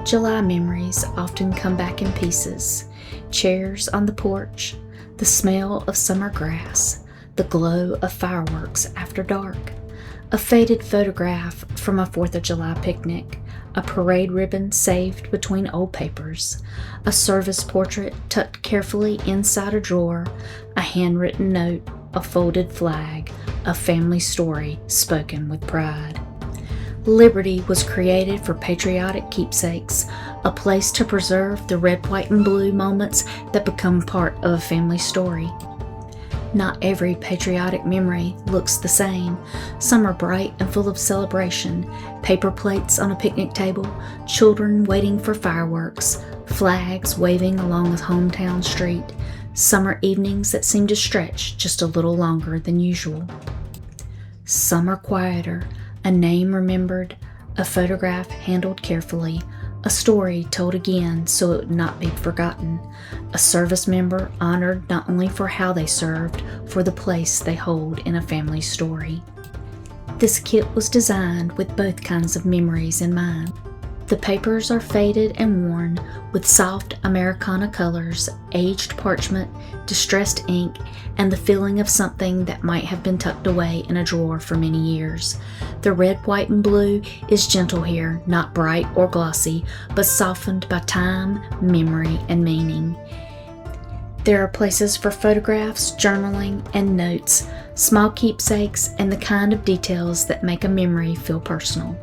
July memories often come back in pieces. Chairs on the porch, the smell of summer grass, the glow of fireworks after dark, a faded photograph from a 4th of July picnic, a parade ribbon saved between old papers, a service portrait tucked carefully inside a drawer, a handwritten note, a folded flag, a family story spoken with pride. Liberty was created for patriotic keepsakes, a place to preserve the red, white, and blue moments that become part of a family story. Not every patriotic memory looks the same. Some are bright and full of celebration, paper plates on a picnic table, children waiting for fireworks, flags waving along a hometown street, summer evenings that seem to stretch just a little longer than usual. Some are quieter, a name remembered, a photograph handled carefully, a story told again so it would not be forgotten, a service member honored not only for how they served, for the place they hold in a family story. This kit was designed with both kinds of memories in mind. The papers are faded and worn with soft Americana colors, aged parchment, distressed ink, and the feeling of something that might have been tucked away in a drawer for many years. The red, white, and blue is gentle here, not bright or glossy, but softened by time, memory, and meaning. There are places for photographs, journaling, and notes, small keepsakes, and the kind of details that make a memory feel personal.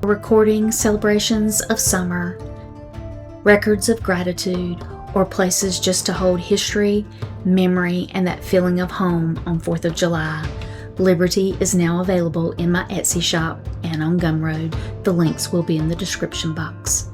Recording celebrations of summer, records of gratitude, or places just to hold history, memory, and that feeling of home on 4th of July. Liberty is now available in my Etsy shop and on Gumroad. The links will be in the description box.